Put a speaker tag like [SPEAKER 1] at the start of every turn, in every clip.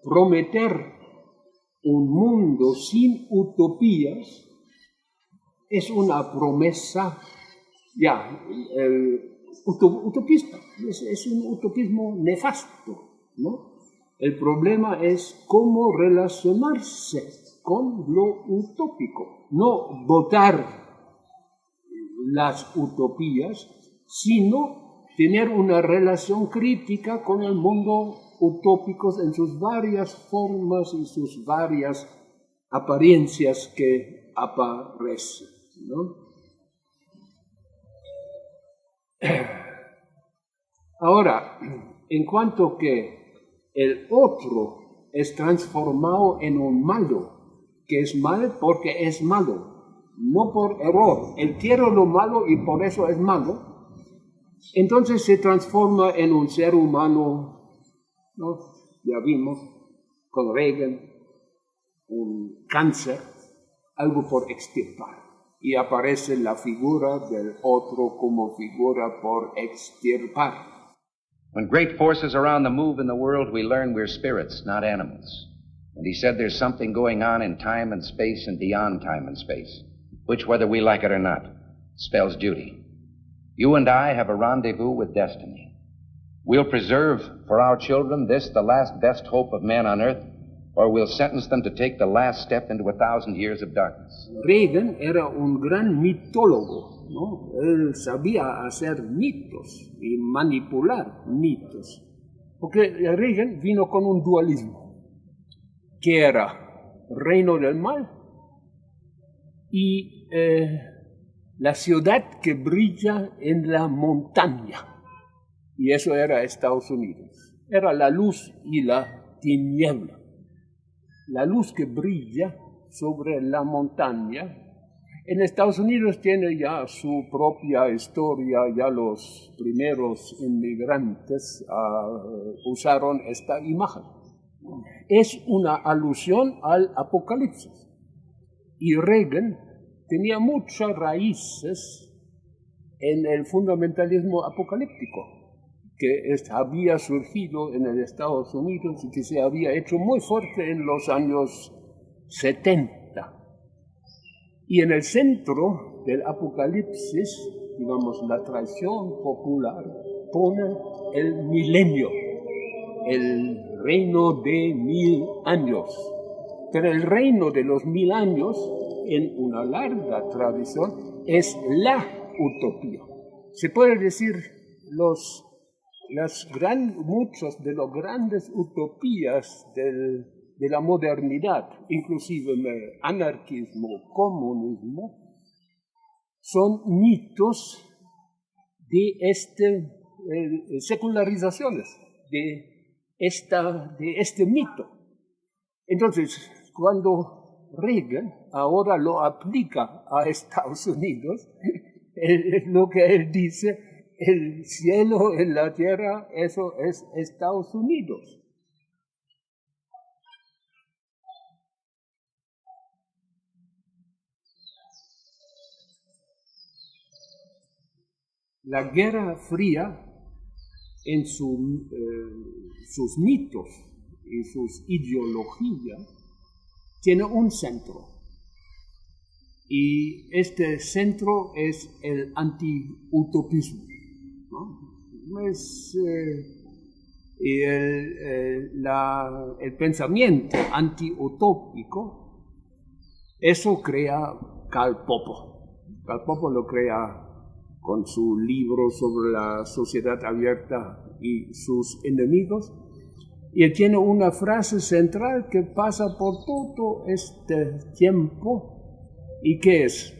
[SPEAKER 1] prometer un mundo sin utopías es una promesa utopista, es un utopismo nefasto, ¿no? El problema es cómo relacionarse con lo utópico, no votar las utopías, sino tener una relación crítica con el mundo utópico en sus varias formas y sus varias apariencias que aparecen, ¿no? Ahora, en cuanto que el otro es transformado en un malo, que es mal porque es malo, no por error. Él quiere lo malo y por eso es malo. Entonces se transforma en un ser humano, ¿no? Ya vimos con Reagan, un cáncer, algo por extirpar. Y aparece la figura del otro como figura por extirpar.
[SPEAKER 2] When great forces are on the move in the world, we learn we're spirits, not animals. And he said there's something going on in time and space and beyond time and space, which, whether we like it or not, spells duty. You and I have a rendezvous with destiny. We'll preserve for our children this, the last best hope of man on earth, or we'll sentence them to take the last step into 1,000 years of darkness.
[SPEAKER 1] Reagan era un gran mitólogo, ¿no? Él sabía hacer mitos y manipular mitos. Porque Reagan vino con un dualismo, que era reino del mal y la ciudad que brilla en la montaña. Y eso era Estados Unidos. Era la luz y la tiniebla. La luz que brilla sobre la montaña. En Estados Unidos tiene ya su propia historia, ya los primeros inmigrantes usaron esta imagen. Es una alusión al Apocalipsis. Y Reagan tenía muchas raíces en el fundamentalismo apocalíptico que había surgido en el Estados Unidos y que se había hecho muy fuerte en los años 70. Y en el centro del Apocalipsis, digamos, la tradición popular pone el milenio, el reino de 1000 años. Pero el reino de los 1000 años, en una larga tradición, es la utopía. Se puede decir muchas de las grandes utopías de la modernidad, inclusive el anarquismo, comunismo, son mitos de secularizaciones de este mito. Entonces, cuando Reagan ahora lo aplica a Estados Unidos, lo que él dice, el cielo en la tierra, eso es Estados Unidos. La Guerra Fría, en sus mitos y sus ideologías, tiene un centro. Y este centro es el anti-utopismo, ¿no? Y el pensamiento anti-utópico, eso crea Karl Popper. Karl Popper lo crea con su libro sobre la sociedad abierta y sus enemigos. Y él tiene una frase central que pasa por todo este tiempo. ¿Y qué es?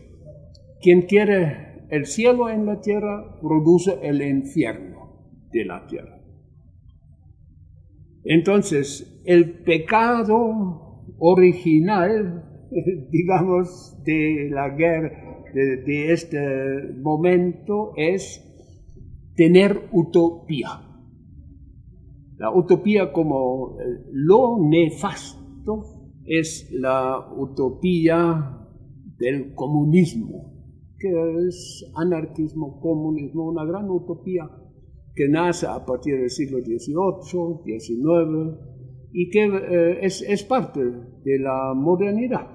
[SPEAKER 1] Quien quiere el cielo en la tierra produce el infierno de la tierra. Entonces, el pecado original, digamos, de la guerra, de este momento, es tener utopía. La utopía como lo nefasto es la utopía del comunismo, que es anarquismo, comunismo, una gran utopía que nace a partir del siglo XVIII, XIX, y que es parte de la modernidad.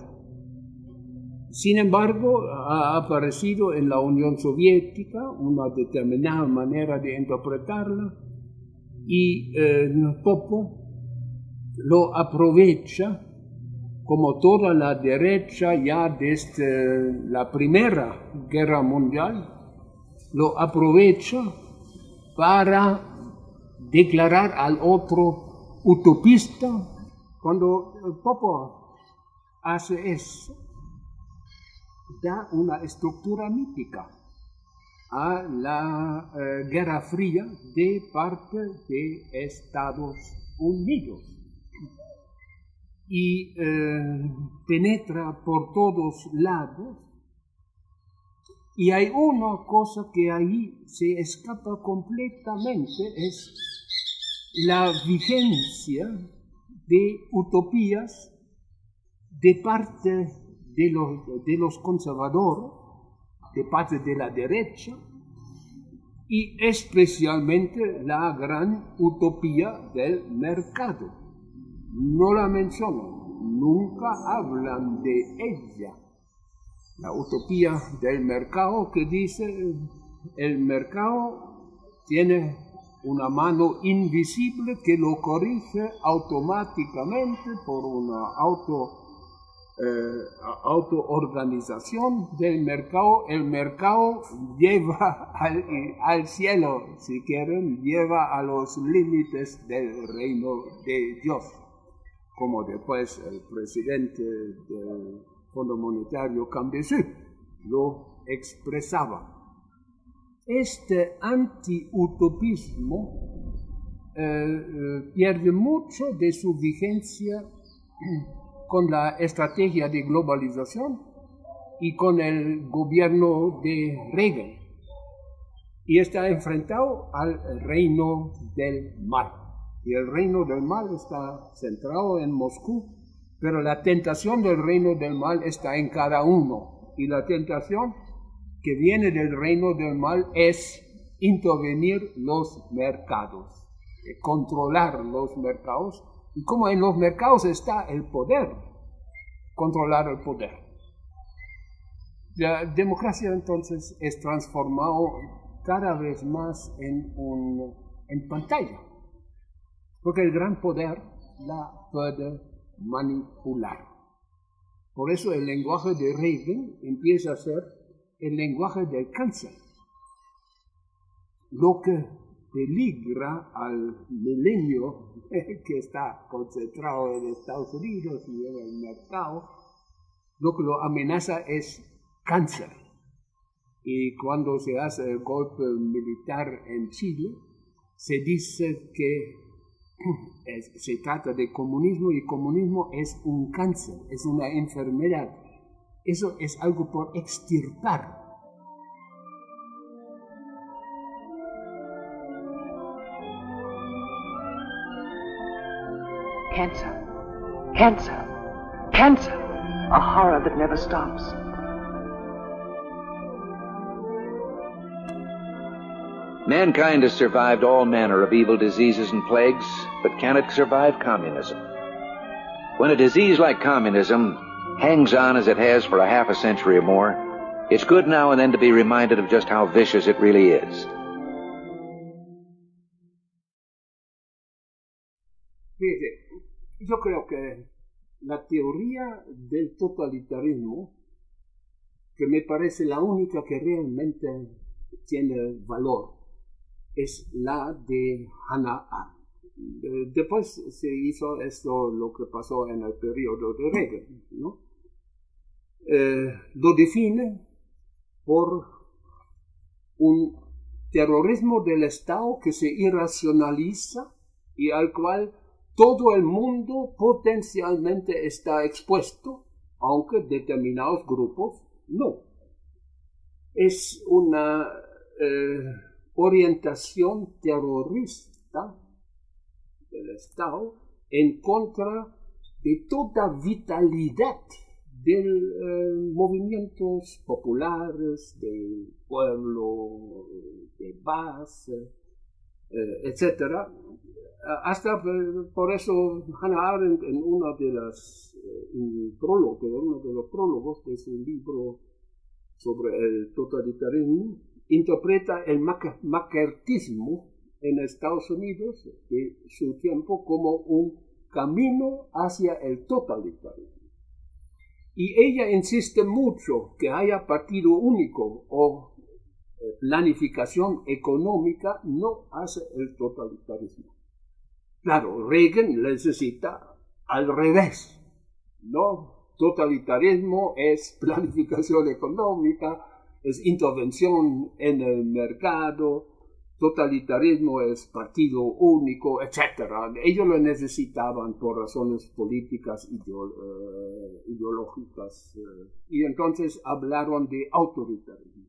[SPEAKER 1] Sin embargo, ha aparecido en la Unión Soviética una determinada manera de interpretarla y Popov lo aprovecha, como toda la derecha ya desde la Primera Guerra Mundial, lo aprovecha para declarar al otro utopista. Cuando Popov hace eso, da una estructura mítica a la Guerra Fría de parte de Estados Unidos y penetra por todos lados. Y hay una cosa que ahí se escapa completamente, es la vigencia de utopías de parte de los conservadores, de parte de la derecha, y especialmente la gran utopía del mercado. No la mencionan, nunca hablan de ella. La utopía del mercado que dice el mercado tiene una mano invisible que lo corrige automáticamente por una autoorganización del mercado. El mercado lleva al cielo, si quieren, lleva a los límites del reino de Dios, como después el presidente del Fondo Monetario Cambiasu lo expresaba. Este anti-utopismo pierde mucho de su vigencia con la estrategia de globalización y con el gobierno de Reagan, y está enfrentado al reino del mal. Y el reino del mal está centrado en Moscú, pero la tentación del reino del mal está en cada uno. Y la tentación que viene del reino del mal es intervenir los mercados, controlar los mercados. Y como en los mercados está el poder, controlar el poder. La democracia entonces es transformado cada vez más en pantalla, porque el gran poder la puede manipular. Por eso el lenguaje de Reagan empieza a ser el lenguaje del cáncer. Lo que peligra al milenio que está concentrado en Estados Unidos y en el mercado, lo que lo amenaza es cáncer. Y cuando se hace el golpe militar en Chile, se dice que se trata de comunismo, y comunismo es un cáncer, es una enfermedad. Eso es algo por extirpar.
[SPEAKER 3] Cancer, cancer, cancer, a horror that never stops.
[SPEAKER 2] Mankind has survived all manner of evil diseases and plagues, but can it survive communism? When a disease like communism hangs on as it has for a half a century or more, it's good now and then to be reminded of just how vicious it really is.
[SPEAKER 1] Fíjate, yo creo que la teoría del totalitarismo, que me parece la única que realmente tiene valor, es la de Hannah Arendt. Después se hizo esto, lo que pasó en el periodo de Reagan, ¿no? Lo define por un terrorismo del Estado que se irracionaliza y al cual todo el mundo potencialmente está expuesto, aunque determinados grupos no. Es una orientación terrorista del Estado en contra de toda vitalidad de movimientos populares, del pueblo de base, etc. Hasta por eso Hannah Arendt en uno de los prólogos de su libro sobre el totalitarismo interpreta el macartismo en Estados Unidos de su tiempo como un camino hacia el totalitarismo. Y ella insiste mucho que haya partido único o planificación económica no hace el totalitarismo. Claro, Reagan necesita al revés, ¿no? Totalitarismo es planificación económica, es intervención en el mercado, totalitarismo es partido único, etc. Ellos lo necesitaban por razones políticas, ideológicas, y entonces hablaron de autoritarismo.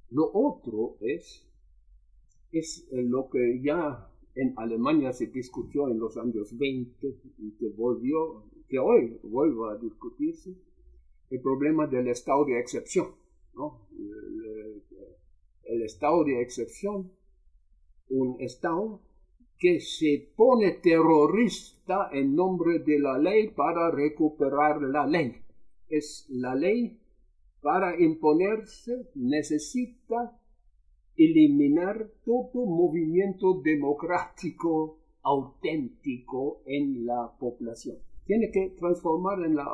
[SPEAKER 1] Lo otro es lo que ya en Alemania se discutió en los años 20 y que hoy vuelve a discutirse, el problema del estado de excepción, ¿no? El estado de excepción, un estado que se pone terrorista en nombre de la ley para recuperar la ley. Es la ley para imponerse, necesita eliminar todo movimiento democrático auténtico en la población. Tiene que transformar en la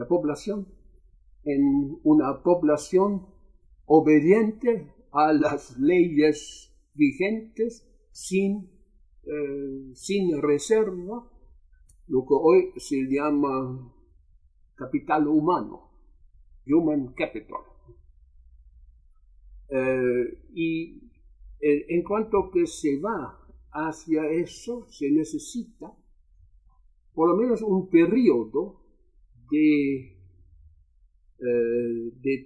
[SPEAKER 1] población en una población obediente a las leyes vigentes sin reserva, lo que hoy se llama capital humano, human capital. Y en cuanto que se va hacia eso, se necesita por lo menos un periodo de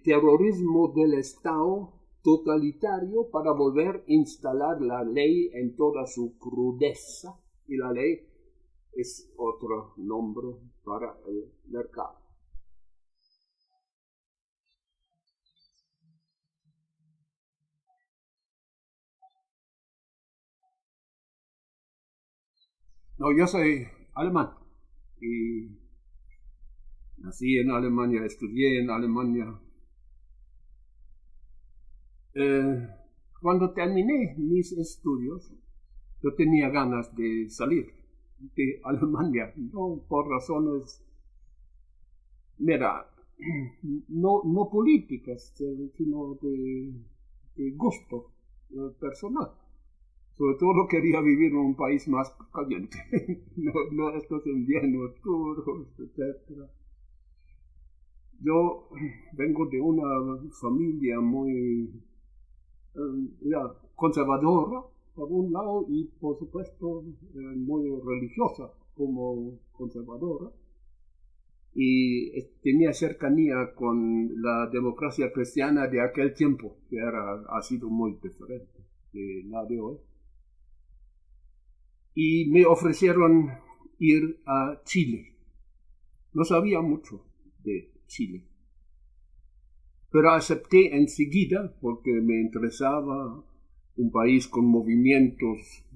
[SPEAKER 1] terrorismo del Estado totalitario para volver a instalar la ley en toda su crudeza, y la ley es otro nombre para el mercado. No, yo soy alemán y nací en Alemania, estudié en Alemania. Cuando terminé mis estudios, yo tenía ganas de salir de Alemania, no por razones, no políticas, sino de gusto personal. Sobre todo quería vivir en un país más caliente, no estos inviernos duros, etc. Yo vengo de una familia muy conservadora, por un lado, y por supuesto muy religiosa como conservadora, y tenía cercanía con la democracia cristiana de aquel tiempo, que ha sido muy diferente de la de hoy. Y me ofrecieron ir a Chile. No sabía mucho de Chile, pero acepté enseguida porque me interesaba un país con movimientos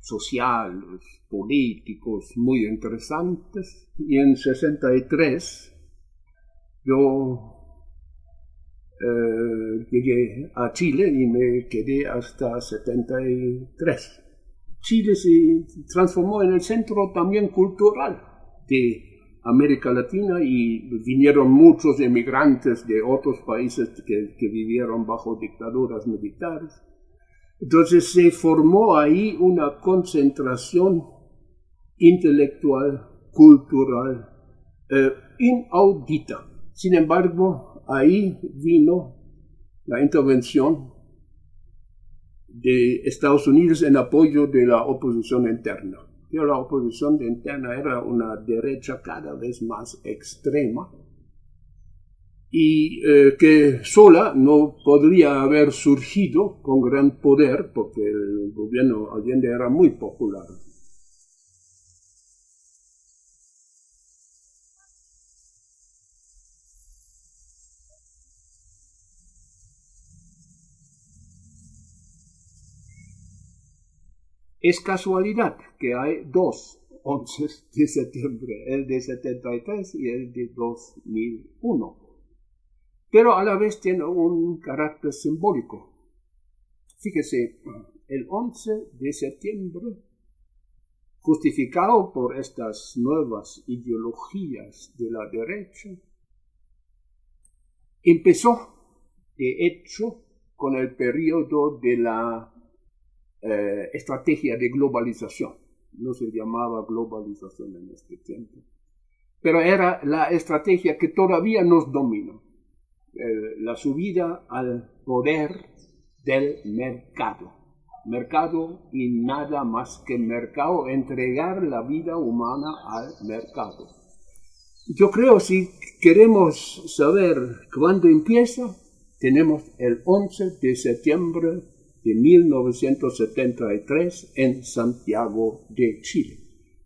[SPEAKER 1] sociales, políticos muy interesantes, y en 63 yo llegué a Chile y me quedé hasta 73. Chile se transformó en el centro también cultural de América Latina y vinieron muchos emigrantes de otros países que vivieron bajo dictaduras militares. Entonces se formó ahí una concentración intelectual, cultural, inaudita. Sin embargo, ahí vino la intervención de Estados Unidos en apoyo de la oposición interna. Pero la oposición interna era una derecha cada vez más extrema y que sola no podría haber surgido con gran poder porque el gobierno Allende era muy popular. Es casualidad que hay dos 11 de septiembre, el de 73 y el de 2001, pero a la vez tiene un carácter simbólico. Fíjese, el 11 de septiembre, justificado por estas nuevas ideologías de la derecha, empezó, de hecho, con el periodo de la estrategia de globalización. No se llamaba globalización en este tiempo, pero era la estrategia que todavía nos domina, la subida al poder del mercado y nada más que mercado, entregar la vida humana al mercado. Yo creo, si queremos saber cuándo empieza, tenemos el 11 de septiembre de 1973 en Santiago de Chile.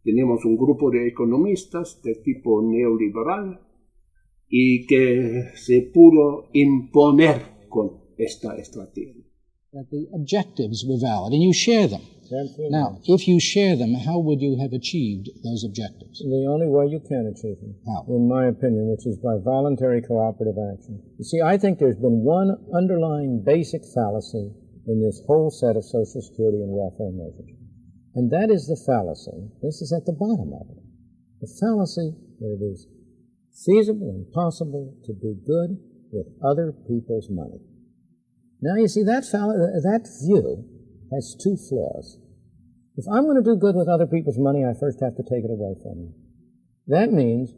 [SPEAKER 1] Tenemos un grupo de economistas de tipo neoliberal y que se pudo imponer con esta estrategia.
[SPEAKER 4] That the objectives were valid, and you share them.
[SPEAKER 5] Absolutely.
[SPEAKER 4] Now, if you share them, how would you have achieved those objectives?
[SPEAKER 5] The only way you can achieve them,
[SPEAKER 4] How?
[SPEAKER 5] in my opinion, which is by voluntary cooperative action. You see, I think there's been one underlying basic fallacy in this whole set of Social Security and welfare measures, and that is the fallacy, this is at the bottom of it, the fallacy that it is feasible and possible to do good with other people's money. Now, you see, that view has two flaws. If I'm going to do good with other people's money, I first have to take it away from them. That means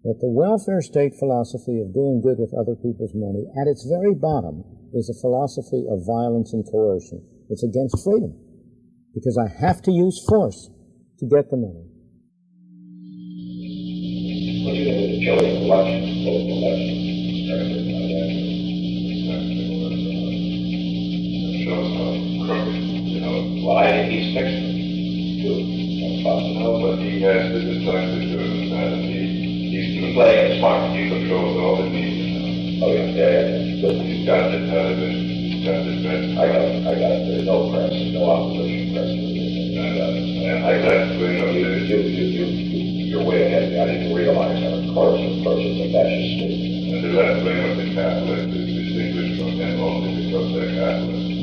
[SPEAKER 5] that the welfare state philosophy of doing good with other people's money, at its very bottom, is a philosophy of violence and coercion. It's against freedom, because I have to use force to get the money.
[SPEAKER 6] Well, I think he's fixed it, too. No, but he has to decide to do it, and he's playing his part. He controls all the media. Oh, yeah. But he's got it, he's got it best. I got it. There's no press, no opposition press. And I got it. You're way ahead. I didn't realize that. Of course, but that's just stupid. And the left wing of the Catholics is distinguished from them only because they're Catholics.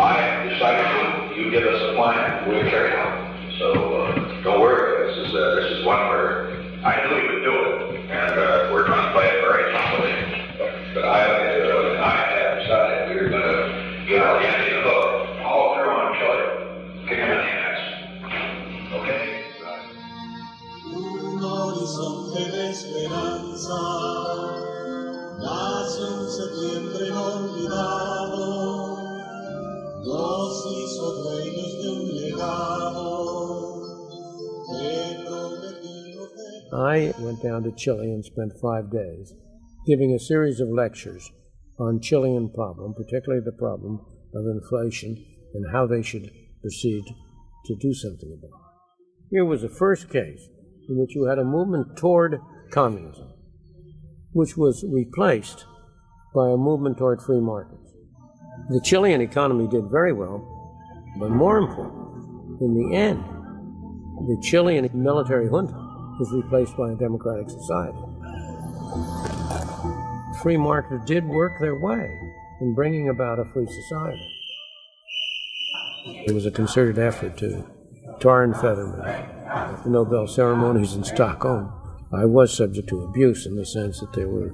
[SPEAKER 6] I have decided you give us a plan, we'll carry it out. So don't worry, this is one where I knew you would do it, and we're going to play it very properly. But I have decided we're going to get out the end of the book, all through on Chile, kick him in the ass. Okay?
[SPEAKER 7] Un horizonte de esperanza nace un septiembre inolvidado, nos hizo dueños de un legado que prometimos de...
[SPEAKER 5] I went down to Chile and spent 5 days giving a series of lectures on Chilean problem, particularly the problem of inflation and how they should proceed to do something about it. Here was the first case in which you had a movement toward communism, which was replaced by a movement toward free markets. The Chilean economy did very well, but more important, in the end, the Chilean military junta was replaced by a democratic society. Free markets did work their way in bringing about a free society. It was a concerted effort to tar and feather me at the Nobel ceremonies in Stockholm. I was subject to abuse in the sense that there were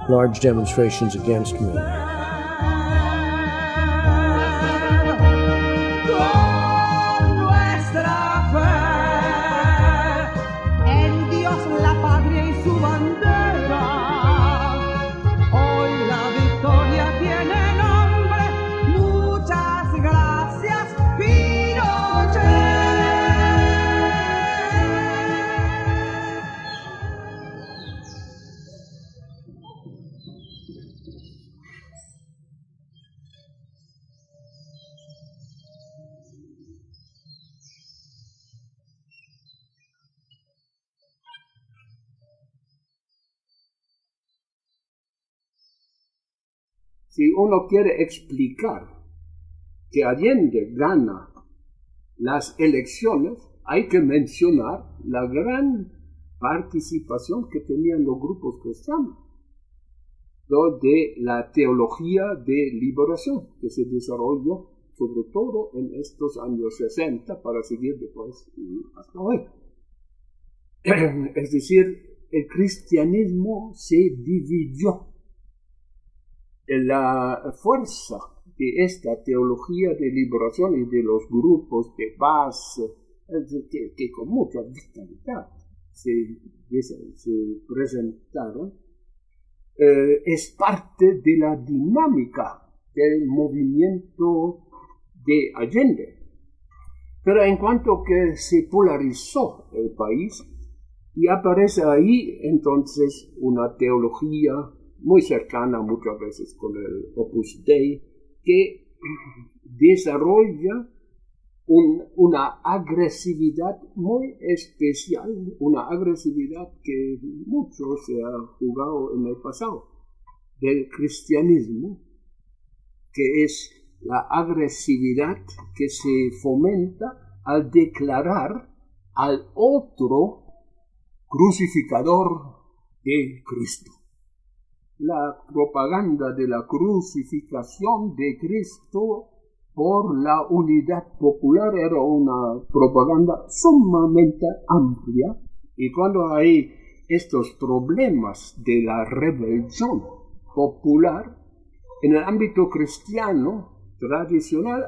[SPEAKER 5] large demonstrations against me.
[SPEAKER 1] Si uno quiere explicar que Allende gana las elecciones, hay que mencionar la gran participación que tenían los grupos cristianos, ¿no?, de la teología de liberación que se desarrolló sobre todo en estos años 60 para seguir después hasta hoy. Es decir, el cristianismo se dividió. La fuerza de esta teología de liberación y de los grupos de base que con mucha vitalidad se presentaron, es parte de la dinámica del movimiento de Allende. Pero en cuanto que se polarizó el país, y aparece ahí entonces una teología muy cercana muchas veces con el Opus Dei, que desarrolla una agresividad muy especial, una agresividad que mucho se ha jugado en el pasado del cristianismo, que es la agresividad que se fomenta al declarar al otro crucificador de Cristo. La propaganda de la crucificación de Cristo por la unidad popular era una propaganda sumamente amplia, y cuando hay estos problemas de la rebelión popular, en el ámbito cristiano tradicional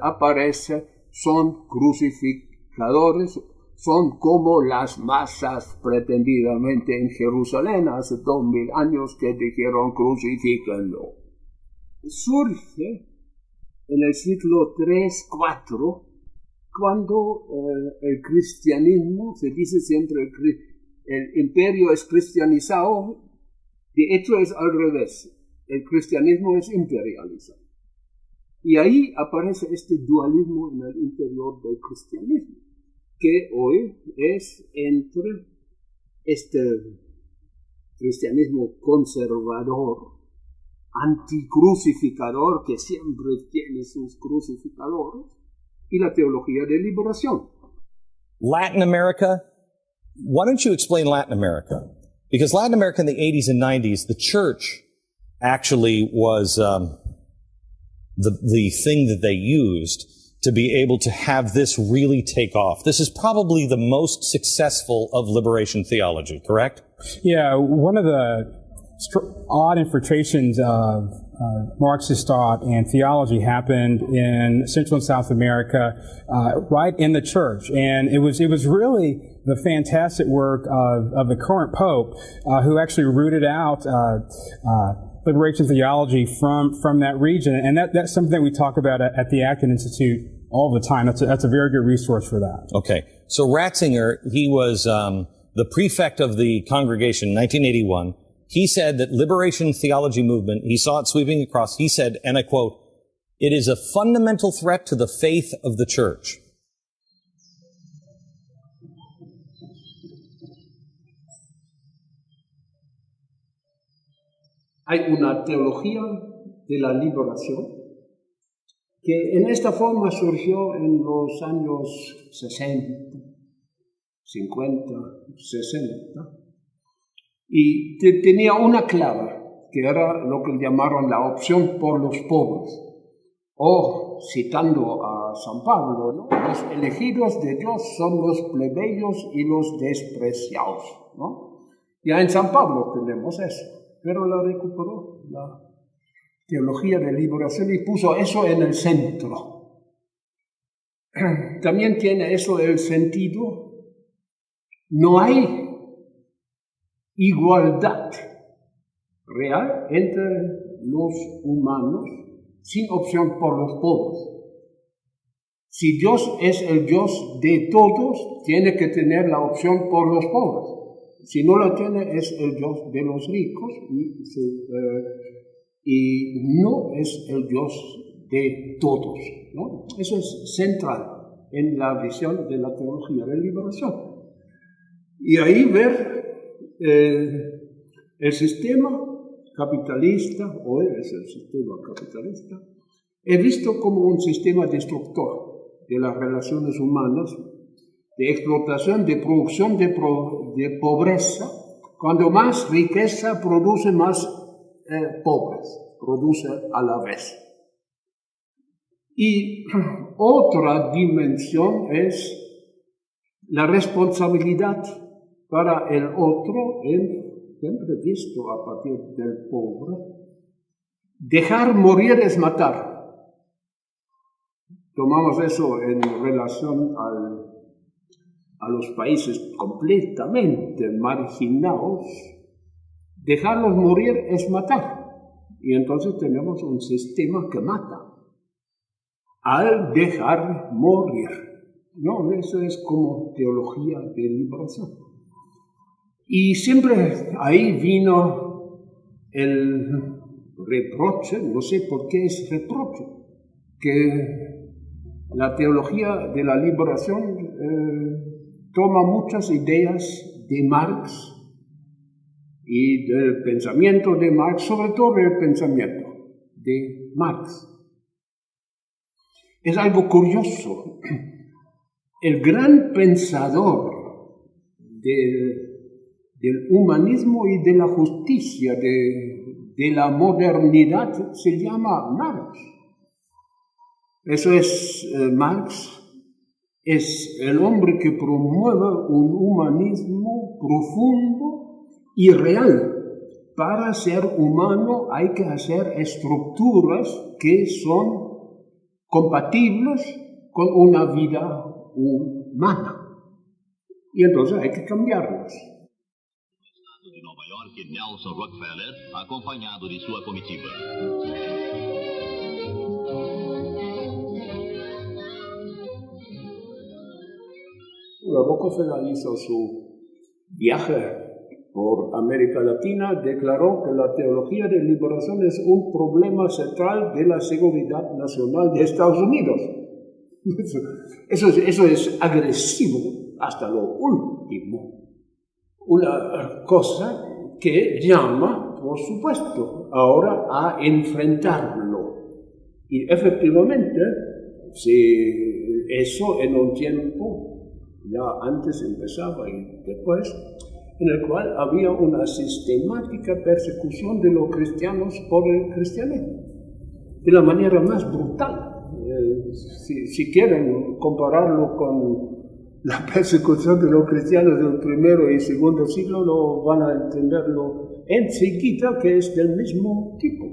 [SPEAKER 1] son crucificadores, son como las masas pretendidamente en Jerusalén hace 2000 años que dijeron crucifíquenlo. Surge en el siglo III, IV, cuando el cristianismo, se dice siempre el imperio es cristianizado, de hecho es al revés, el cristianismo es imperializado. Y ahí aparece este dualismo en el interior del cristianismo, que hoy es entre este cristianismo conservador, anticrucificador, que siempre tiene sus crucificadores, y la teología de liberación.
[SPEAKER 8] Latin America, why don't you explain Latin America? Because Latin America in the 80s and 90s, the church actually was the thing that they used to be able to have this really take off. This is probably the most successful of liberation theology, correct?
[SPEAKER 9] Yeah, one of the odd infiltrations of Marxist thought and theology happened in Central and South America, right in the church. And it was really the fantastic work of the current Pope, who actually rooted out liberation theology from that region. And that's something that we talk about at the Acton Institute all the time. That's a very good resource for that.
[SPEAKER 8] Okay. So Ratzinger, he was the prefect of the congregation in 1981. He said that liberation theology movement, he saw it sweeping across. He said, and I quote, "It is a fundamental threat to the faith of the church."
[SPEAKER 1] Hay una teología de la liberación que en esta forma surgió en los años 60, 50, 60, y tenía una clave, que era lo que llamaron la opción por los pobres, o citando a San Pablo, ¿no?, los elegidos de Dios son los plebeyos y los despreciados, ¿no? Ya en San Pablo tenemos eso, pero la recuperó la teología de liberación y puso eso en el centro. También tiene eso el sentido, no hay igualdad real entre los humanos sin opción por los pobres. Si Dios es el Dios de todos, tiene que tener la opción por los pobres. Si no la tiene, es el Dios de los ricos y no es el Dios de todos, ¿no? Eso es central en la visión de la teología de liberación. Y ahí ver el sistema capitalista, hoy es el sistema capitalista, he visto como un sistema destructor de las relaciones humanas, de explotación, de producción, de pobreza. Cuando más riqueza produce, más pobres produce a la vez. Y otra dimensión es la responsabilidad para el otro, siempre visto a partir del pobre. Dejar morir es matar. Tomamos eso en relación a los países completamente marginados. Dejarlos morir es matar. Y entonces tenemos un sistema que mata al dejar morir. No, eso es como teología de liberación. Y siempre ahí vino el reproche, no sé por qué es reproche, que la teología de la liberación toma muchas ideas de Marx y del pensamiento de Marx, sobre todo del pensamiento de Marx. Es algo curioso. El gran pensador del humanismo y de la justicia, de la modernidad, se llama Marx. Eso es Marx, es el hombre que promueve un humanismo profundo y real. Para ser humano hay que hacer estructuras que son compatibles con una vida humana. Y entonces hay que cambiarlas.
[SPEAKER 10] Estado de Nova York, Nelson Rockefeller, acompañado de sua comitiva.
[SPEAKER 1] Rockefeller hizo su viaje por América Latina, declaró que la teología de liberación es un problema central de la seguridad nacional de Estados Unidos. Eso es agresivo hasta lo último. Una cosa que llama, por supuesto, ahora a enfrentarlo. Y efectivamente, si eso en un tiempo, ya antes empezaba y después, en el cual había una sistemática persecución de los cristianos por el cristianismo, de la manera más brutal. Si quieren compararlo con la persecución de los cristianos del primero y segundo siglo, lo van a entenderlo enseguida que es del mismo tipo.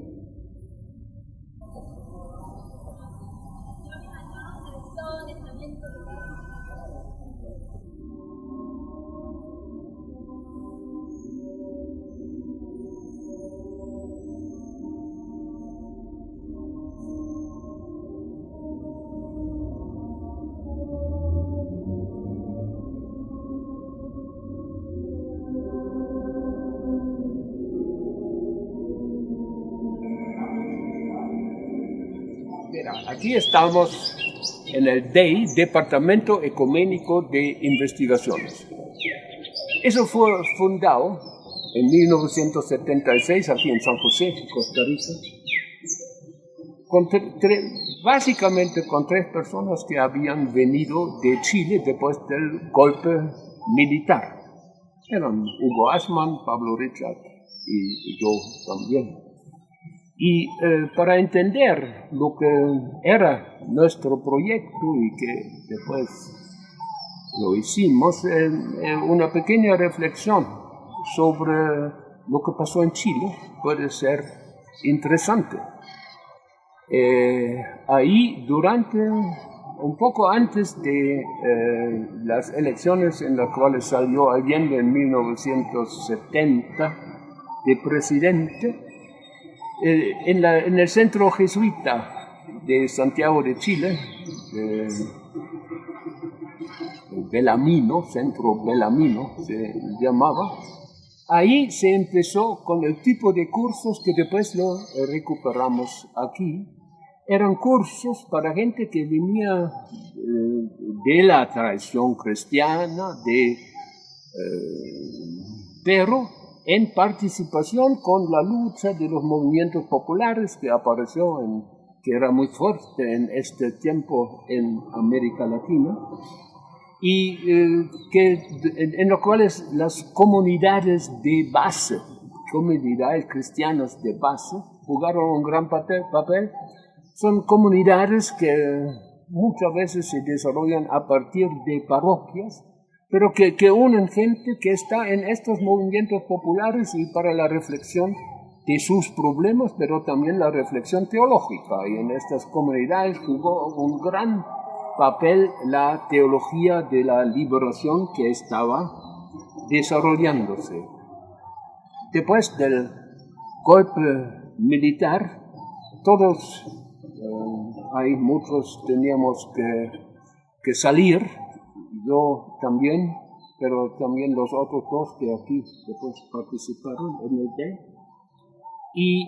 [SPEAKER 1] Aquí estamos en el DEI, Departamento Ecuménico de Investigaciones. Eso fue fundado en 1976 aquí en San José, Costa Rica, básicamente con 3 personas que habían venido de Chile después del golpe militar. Eran Hugo Ashman, Pablo Richard y yo también. Y para entender lo que era nuestro proyecto y que después lo hicimos, una pequeña reflexión sobre lo que pasó en Chile puede ser interesante. Ahí, un poco antes de las elecciones en las cuales salió Allende en 1970 de presidente, en el centro jesuita de Santiago de Chile, Belamino, centro Belamino se llamaba, ahí se empezó con el tipo de cursos que después lo recuperamos aquí. Eran cursos para gente que venía de la tradición cristiana, pero en participación con la lucha de los movimientos populares que apareció en que era muy fuerte en este tiempo en América Latina, y en los cuales las comunidades de base, comunidades cristianas de base, jugaron un gran papel. Son comunidades que muchas veces se desarrollan a partir de parroquias, pero que unen gente que está en estos movimientos populares y para la reflexión de sus problemas, pero también la reflexión teológica. Y en estas comunidades jugó un gran papel la teología de la liberación que estaba desarrollándose. Después del golpe militar, todos, hay muchos teníamos que salir, yo también, pero también los otros dos que aquí después participaron en el D. Y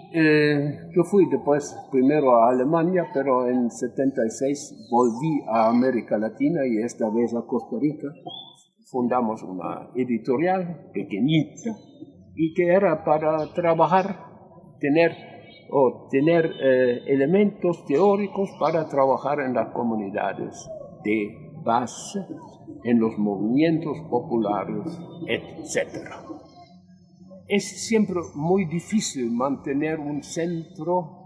[SPEAKER 1] yo fui después primero a Alemania, pero en 76 volví a América Latina y esta vez a Costa Rica. Fundamos una editorial pequeñita y que era para trabajar, tener elementos teóricos para trabajar en las comunidades de base, en los movimientos populares, etc. Es siempre muy difícil mantener un centro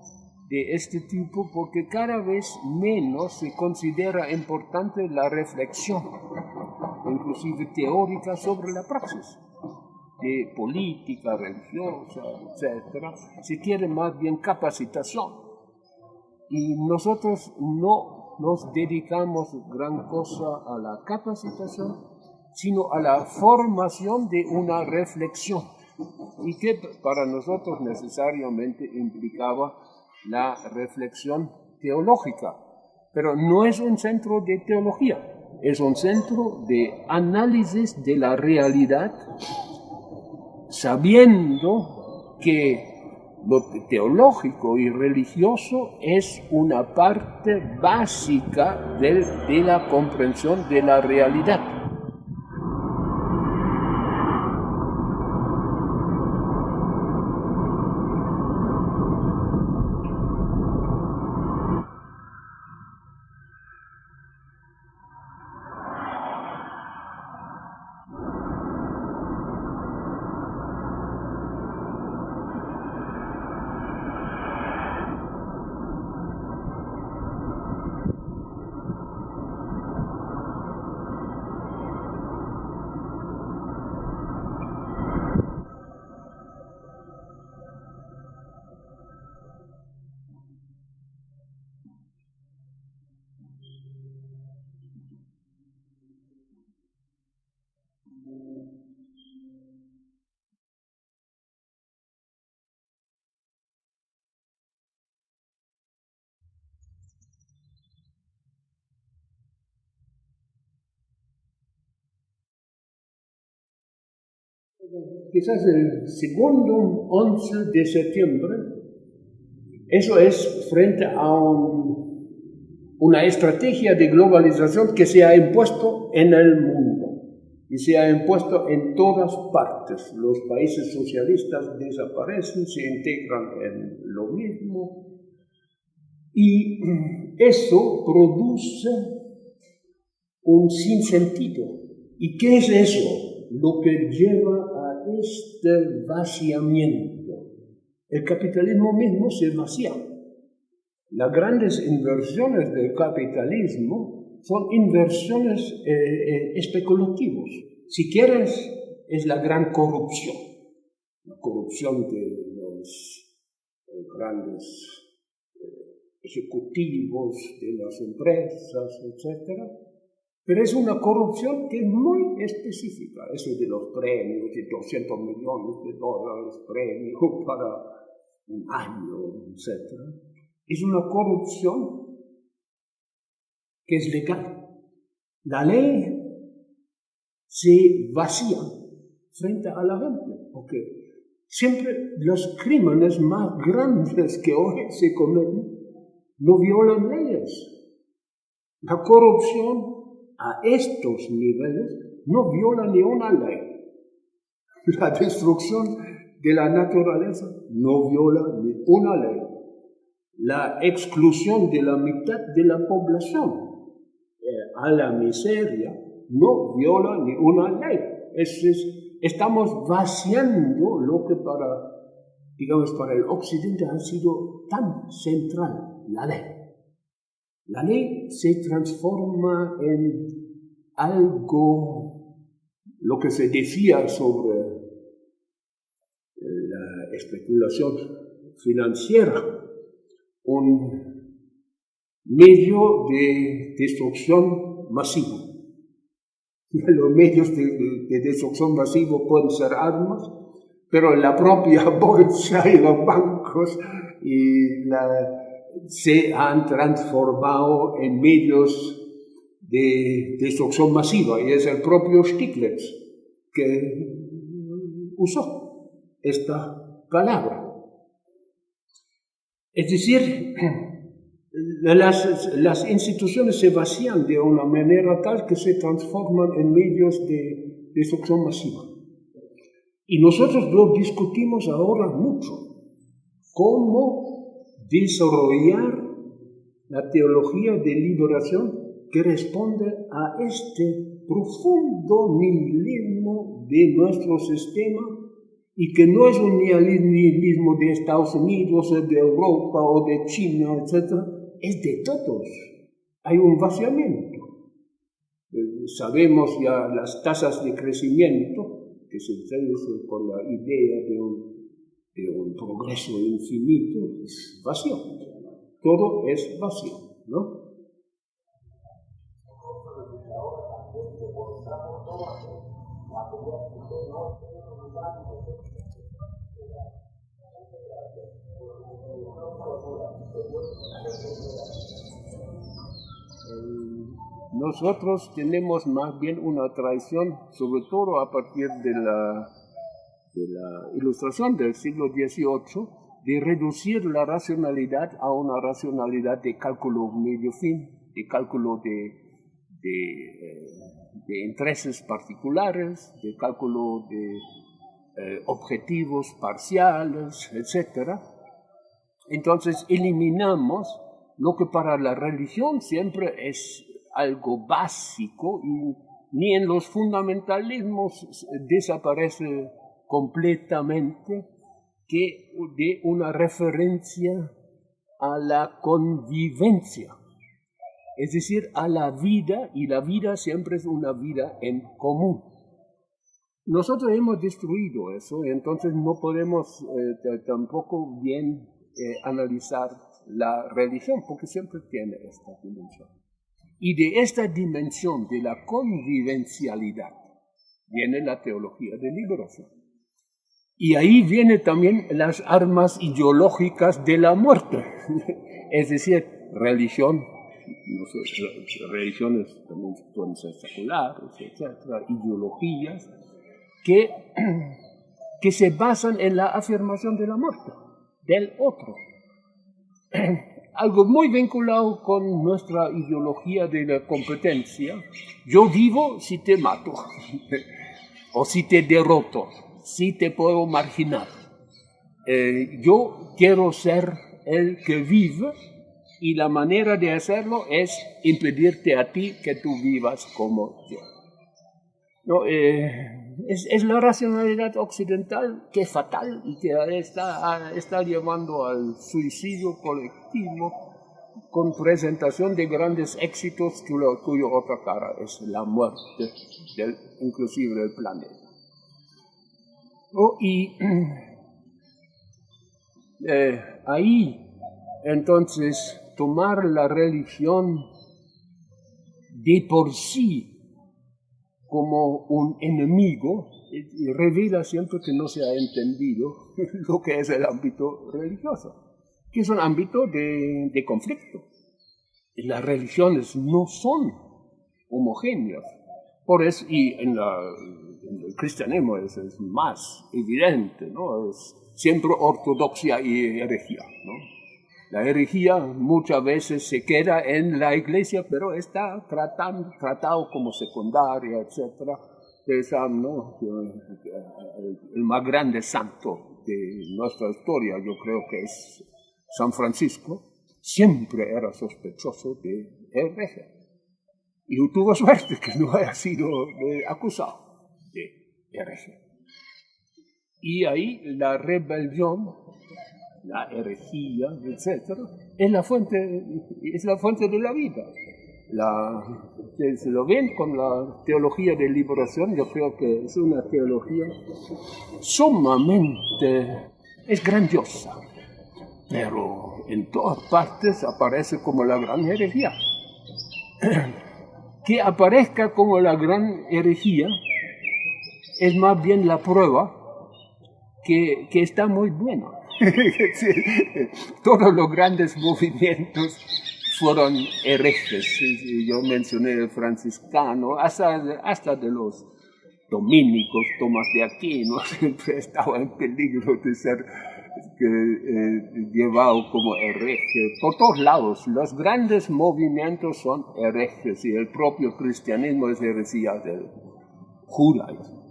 [SPEAKER 1] de este tipo porque cada vez menos se considera importante la reflexión, inclusive teórica, sobre la praxis de política, religiosa, etc. Se quiere más bien capacitación. Y nosotros no nos dedicamos gran cosa a la capacitación, sino a la formación de una reflexión, y que para nosotros necesariamente implicaba la reflexión teológica. Pero no es un centro de teología, es un centro de análisis de la realidad, sabiendo que lo teológico y religioso es una parte básica de la comprensión de la realidad. Quizás el segundo 11 de septiembre, eso es frente a una estrategia de globalización que se ha impuesto en el mundo y se ha impuesto en todas partes. Los países socialistas desaparecen, se integran en lo mismo, y eso produce un sinsentido. ¿Y qué es eso? Lo que lleva a este vaciamiento. El capitalismo mismo se vacía. Las grandes inversiones del capitalismo son inversiones especulativas. Si quieres, es la gran corrupción. La corrupción de los grandes ejecutivos de las empresas, etc. Pero es una corrupción que es muy específica. Eso de los premios, de $200 millones, premio para un año, etc. Es una corrupción que es legal. La ley se vacía frente a la gente, porque siempre los crímenes más grandes que hoy se cometen no violan leyes. La corrupción a estos niveles no viola ni una ley. La destrucción de la naturaleza no viola ni una ley. la exclusión de la mitad de la población a la miseria no viola ni una ley. Estamos vaciando lo que para el Occidente ha sido tan central, la ley. La ley se transforma en algo, lo que se decía sobre la especulación financiera, un medio de destrucción masivo. Los medios de destrucción masivo pueden ser armas, pero la propia bolsa y los bancos se han transformado en medios de destrucción masiva, y es el propio Stiglitz que usó esta palabra. Es decir, las instituciones se vacían de una manera tal que se transforman en medios de destrucción masiva. Y nosotros lo discutimos ahora mucho. ¿Cómo desarrollar la teología de liberación que responde a este profundo nihilismo de nuestro sistema, y que no es un nihilismo de Estados Unidos, de Europa o de China, etc., es de todos. Hay un vaciamiento. Sabemos ya las tasas de crecimiento que se traducen con la idea de un progreso infinito, es vacío. Todo es vacío, ¿no? Nosotros tenemos más bien una tradición, sobre todo a partir de la Ilustración del siglo XVIII, de reducir la racionalidad a una racionalidad de cálculo medio-fin, de cálculo de intereses particulares, de cálculo de objetivos parciales, etc. Entonces eliminamos lo que para la religión siempre es algo básico, y ni en los fundamentalismos desaparece completamente, que de una referencia a la convivencia, es decir, a la vida, y la vida siempre es una vida en común. Nosotros hemos destruido eso, entonces no podemos tampoco bien analizar la religión, porque siempre tiene esta dimensión. Y de esta dimensión de la convivencialidad viene la teología de liberación. Y ahí vienen también las armas ideológicas de la muerte, es decir, religión, religiones también pueden ser seculares, etcétera, ideologías que se basan en la afirmación de la muerte, del otro. Algo muy vinculado con nuestra ideología de la competencia. Yo vivo si te mato, o si te derroto, si te puedo marginar. Yo quiero ser el que vive, y la manera de hacerlo es impedirte a ti que tú vivas como yo. No, es la racionalidad occidental que es fatal y que está llevando al suicidio colectivo, con presentación de grandes éxitos cuya otra cara es la muerte, inclusive del planeta. Y ahí, entonces, tomar la religión de por sí como un enemigo revela siempre que no se ha entendido lo que es el ámbito religioso, que es un ámbito de conflicto. Las religiones no son homogéneas. Por eso, y en el cristianismo es más evidente, ¿no? Es siempre ortodoxia y herejía, ¿no? La herejía muchas veces se queda en la iglesia, pero está tratado como secundaria, etc. ¿No? El más grande santo de nuestra historia, yo creo que es San Francisco, siempre era sospechoso de hereje. Y tuvo suerte que no haya sido acusado de hereje. Y ahí la rebelión, la herejía, etc., es la fuente de la vida. Se lo ven con la teología de liberación. Yo creo que es una teología sumamente, es grandiosa, pero en todas partes aparece como la gran herejía. Que aparezca como la gran herejía es más bien la prueba que está muy buena. Todos los grandes movimientos fueron herejes. Yo mencioné el franciscano, hasta de los dominicos, Tomás de Aquino, siempre estaba en peligro de ser llevado como hereje. Por todos lados, los grandes movimientos son herejes, y el propio cristianismo es herejía del judaísmo.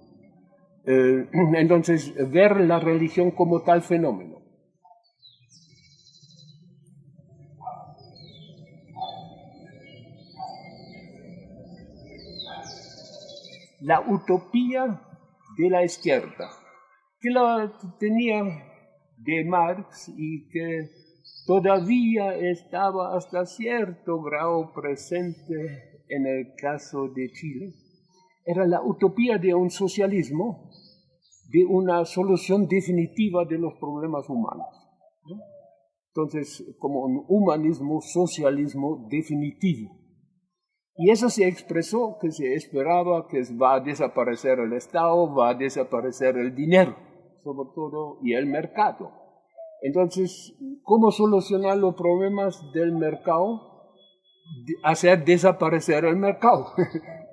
[SPEAKER 1] Entonces, ver la religión como tal fenómeno. La utopía de la izquierda, que la tenía de Marx y que todavía estaba hasta cierto grado presente en el caso de Chile, era la utopía de un socialismo, de una solución definitiva de los problemas humanos, ¿no? Entonces, como un humanismo, socialismo definitivo. Y eso se expresó que se esperaba que va a desaparecer el Estado, va a desaparecer el dinero, sobre todo, y el mercado. Entonces, ¿cómo solucionar los problemas del mercado? Hacer desaparecer el mercado.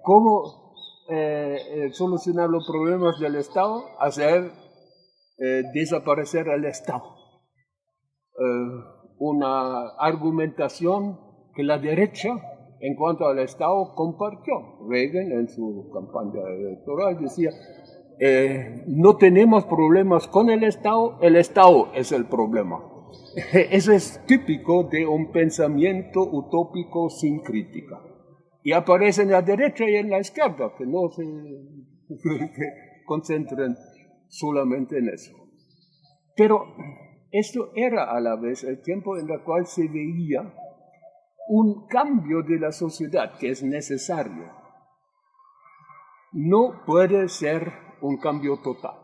[SPEAKER 1] ¿Cómo solucionar los problemas del Estado? Hacer desaparecer el Estado. Una argumentación que la derecha, en cuanto al Estado, compartió. Reagan en su campaña electoral decía, no tenemos problemas con el Estado es el problema. Eso es típico de un pensamiento utópico sin crítica. Y aparece en la derecha y en la izquierda, que no se concentren solamente en eso. Pero esto era a la vez el tiempo en el cual se veía un cambio de la sociedad que es necesario. No puede ser un cambio total.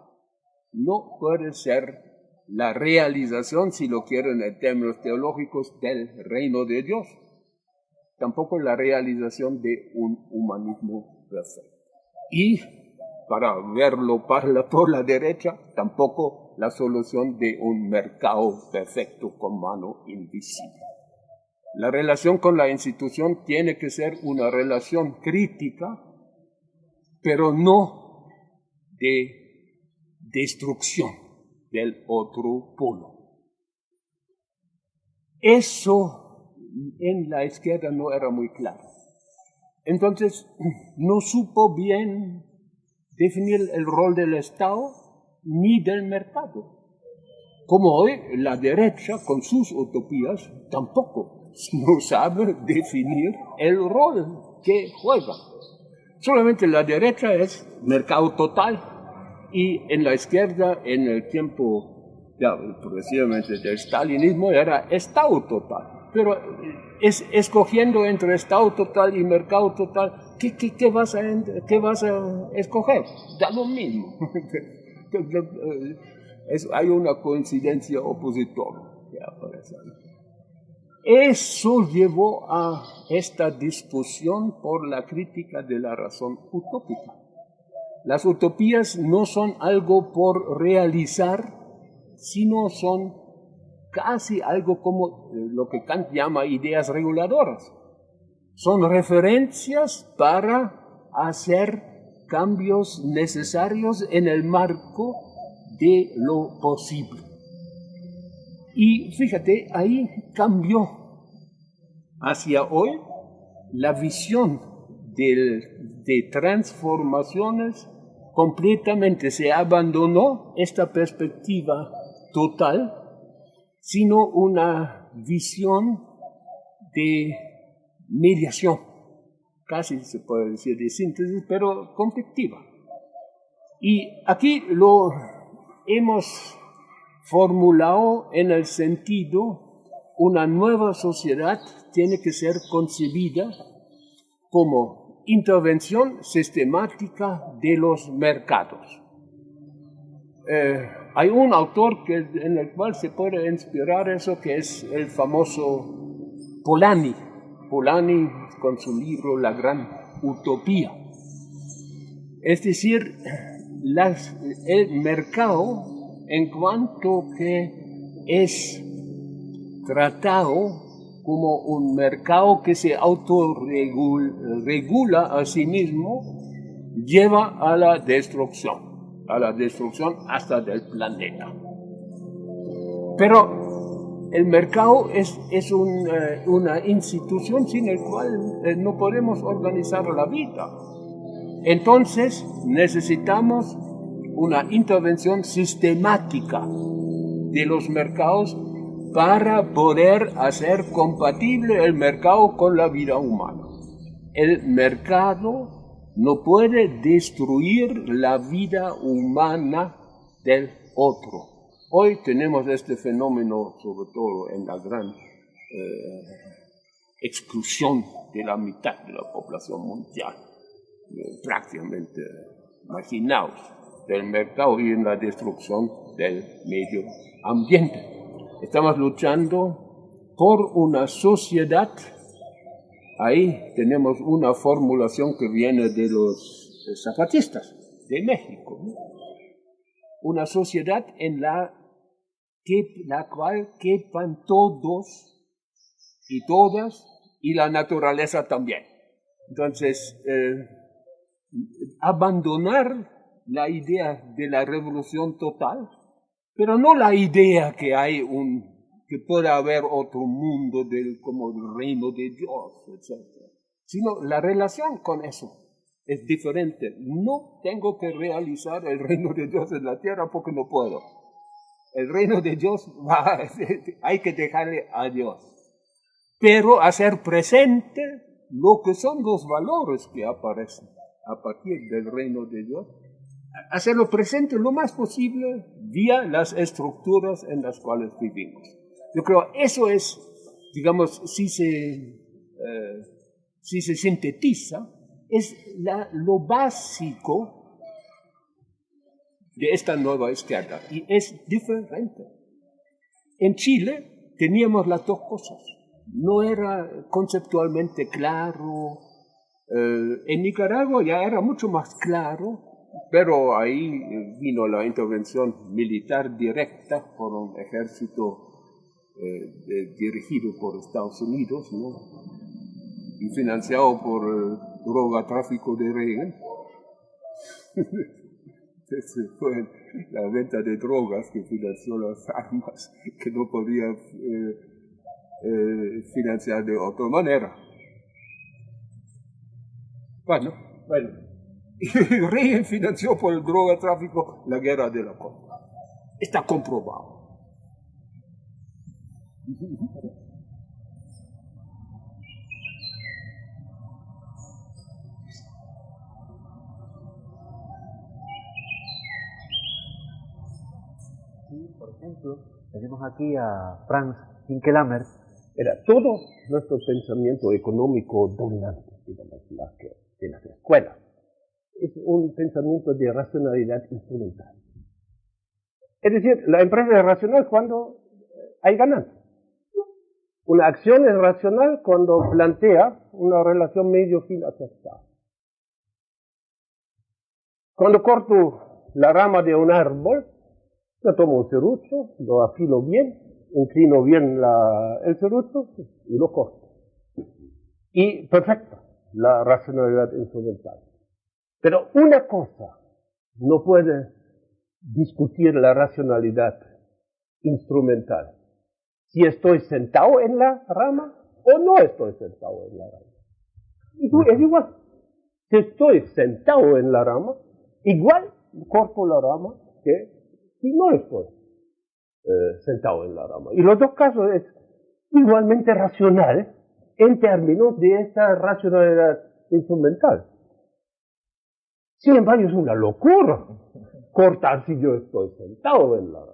[SPEAKER 1] No puede ser la realización, si lo quieren en términos teológicos, del reino de Dios. Tampoco la realización de un humanismo perfecto. Y, para verlo por la derecha, tampoco la solución de un mercado perfecto con mano invisible. La relación con la institución tiene que ser una relación crítica, pero no de destrucción del otro polo. Eso en la izquierda no era muy claro. Entonces, no supo bien definir el rol del Estado ni del mercado. Como hoy, la derecha, con sus utopías, tampoco no sabe definir el rol que juega. Solamente la derecha es mercado total, y en la izquierda, en el tiempo precisamente del stalinismo, era Estado total. Pero escogiendo entre Estado total y mercado total, ¿qué vas a escoger? Da lo mismo. Hay una coincidencia opositora que aparece ahí. Eso llevó a esta discusión por la crítica de la razón utópica. Las utopías no son algo por realizar, sino son casi algo como lo que Kant llama ideas reguladoras. Son referencias para hacer cambios necesarios en el marco de lo posible. Y fíjate, ahí cambió hacia hoy la visión de transformaciones completamente. Se abandonó esta perspectiva total, sino una visión de mediación, casi se puede decir de síntesis, pero conflictiva. Y aquí lo hemos formulado en el sentido, una nueva sociedad tiene que ser concebida como intervención sistemática de los mercados. Hay un autor en el cual se puede inspirar eso, que es el famoso Polanyi. Polanyi con su libro La Gran Utopía. Es decir, el mercado, en cuanto que es tratado como un mercado que se autorregula a sí mismo, lleva a la destrucción hasta del planeta. Pero el mercado es una institución sin el cual no podemos organizar la vida. Entonces necesitamos una intervención sistemática de los mercados para poder hacer compatible el mercado con la vida humana. El mercado no puede destruir la vida humana del otro. Hoy tenemos este fenómeno, sobre todo en la gran exclusión de la mitad de la población mundial, prácticamente marginados del mercado y en la destrucción del medio ambiente. Estamos luchando por una sociedad. Ahí tenemos una formulación que viene de los zapatistas de México, ¿no? Una sociedad en la cual quepan todos y todas, y la naturaleza también. Entonces, abandonar la idea de la revolución total, pero no la idea que que puede haber otro mundo como el reino de Dios, etc. Sino la relación con eso es diferente. No tengo que realizar el reino de Dios en la tierra porque no puedo. El reino de Dios hay que dejarle a Dios. Pero hacer presente lo que son los valores que aparecen a partir del reino de Dios, hacerlo presente lo más posible vía las estructuras en las cuales vivimos. Yo creo eso es, digamos, si se sintetiza, es lo básico de esta nueva izquierda, y es diferente. En Chile teníamos las dos cosas, no era conceptualmente claro. En Nicaragua ya era mucho más claro, pero ahí vino la intervención militar directa por un ejército dirigido por Estados Unidos, ¿no? Y financiado por el drogatráfico de Reagan. Fue la venta de drogas que financió las armas que no podía financiar de otra manera. Bueno. Y Reagan financió por el drogatráfico la guerra de la Corea. Está comprobado.
[SPEAKER 3] Por ejemplo, tenemos aquí a Franz Hinkelamer.
[SPEAKER 1] Era todo nuestro pensamiento económico dominante, digamos, más que de las escuelas. Es un pensamiento de racionalidad instrumental. Es decir, la empresa es racional cuando hay ganancia. Una acción es racional cuando plantea una relación medio-fin aceptable. Cuando corto la rama de un árbol, yo tomo un serrucho, lo afilo bien, inclino bien el serrucho y lo corto. Y perfecta la racionalidad instrumental. Pero una cosa no puede discutir la racionalidad instrumental. Si estoy sentado en la rama o no estoy sentado en la rama. Es igual. Si estoy sentado en la rama, igual corto la rama que si no estoy sentado en la rama. Y los dos casos igualmente racional en términos de esta racionalidad instrumental. Sin embargo, es una locura cortar si yo estoy sentado en la rama.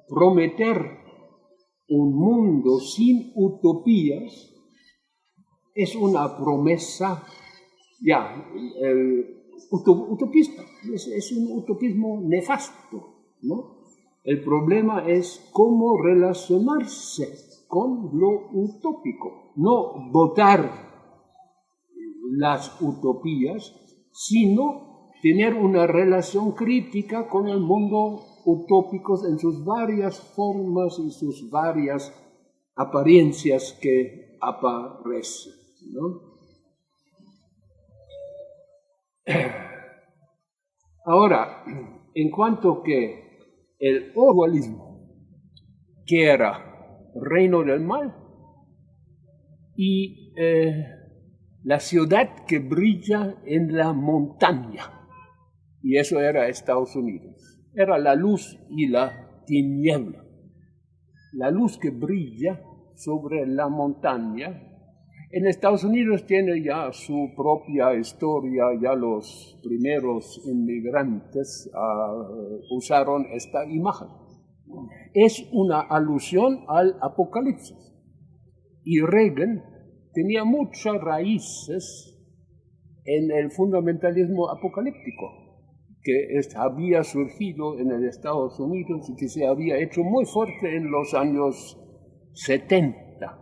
[SPEAKER 1] Prometer un mundo sin utopías es una promesa utopista, es un utopismo nefasto, ¿no? El problema es cómo relacionarse con lo utópico, no votar las utopías, sino tener una relación crítica con el mundo utópico en sus varias formas y sus varias apariencias que aparecen, ¿no? Ahora, en cuanto que el dualismo, que era reino del mal, y la ciudad que brilla en la montaña, y eso era Estados Unidos, era la luz y la tiniebla. La luz que brilla sobre la montaña. En Estados Unidos tiene ya su propia historia, ya los primeros inmigrantes usaron esta imagen. Es una alusión al Apocalipsis. Y Reagan tenía muchas raíces en el fundamentalismo apocalíptico que había surgido en el Estados Unidos y que se había hecho muy fuerte en los años 70.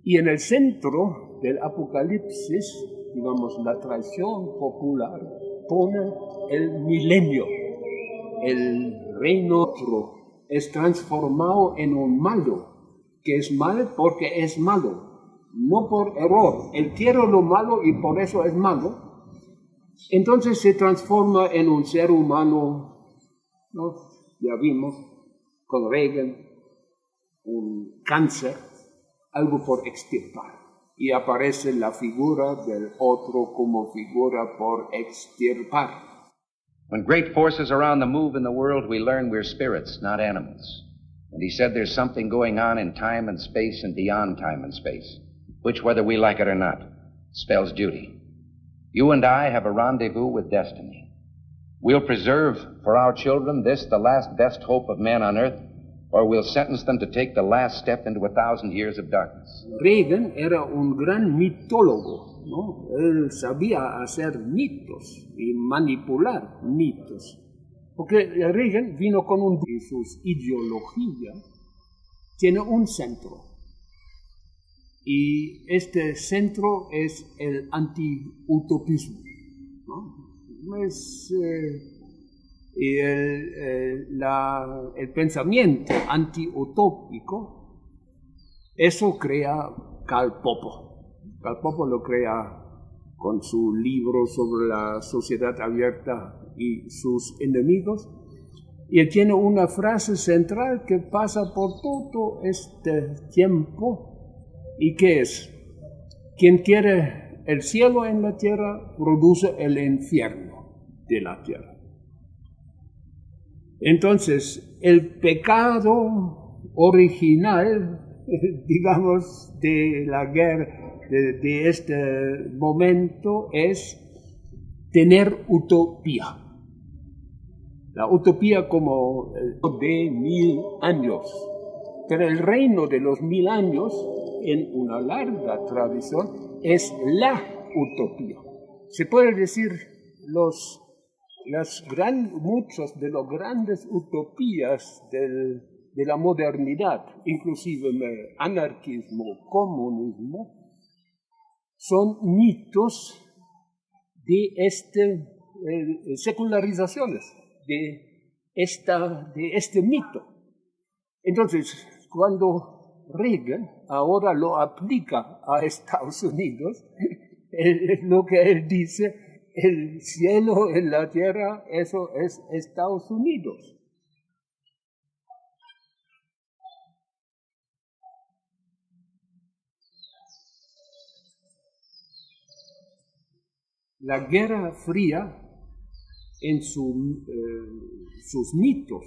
[SPEAKER 1] Y en el centro del Apocalipsis, digamos, la tradición popular pone el milenio. El reino otro es transformado en un malo, que es mal porque es malo, no por error. Él quiere lo malo y por eso es malo. Entonces se transforma en un ser humano, ¿no? Ya vimos con Reagan, un cáncer, algo por extirpar. Y aparece la figura del otro como figura por extirpar.
[SPEAKER 2] When great forces around the move in the world, we learn we're spirits, not animals. And he said there's something going on in time and space and beyond time and space, which, whether we like it or not, spells duty. You and I have a rendezvous with destiny. We'll preserve for our children this, the last best hope of man on earth, or we'll sentence them to take the last step into 1,000 years of darkness.
[SPEAKER 1] Reagan era un gran mitólogo, ¿no? Él sabía hacer mitos y manipular mitos. Porque Reagan vino con y sus ideologías tiene un centro. Y este centro es el anti-utopismo, ¿no? Es el pensamiento anti-utópico, eso crea Karl Popper. Karl Popper lo crea con su libro sobre la sociedad abierta y sus enemigos. Y él tiene una frase central que pasa por todo este tiempo. ¿Y qué es? Quien quiere el cielo en la tierra, produce el infierno de la tierra. Entonces, el pecado original, digamos, de la guerra, de este momento, es tener utopía. La utopía como de 1000 años. Pero el reino de los 1000 años, en una larga tradición, es la utopía. Se puede decir muchas de las grandes utopías de la modernidad, inclusive el anarquismo, comunismo, son mitos de secularizaciones de este mito. Entonces, cuando Reagan ahora lo aplica a Estados Unidos, lo que él dice, el cielo en la tierra, eso es Estados Unidos. La Guerra Fría, en sus mitos,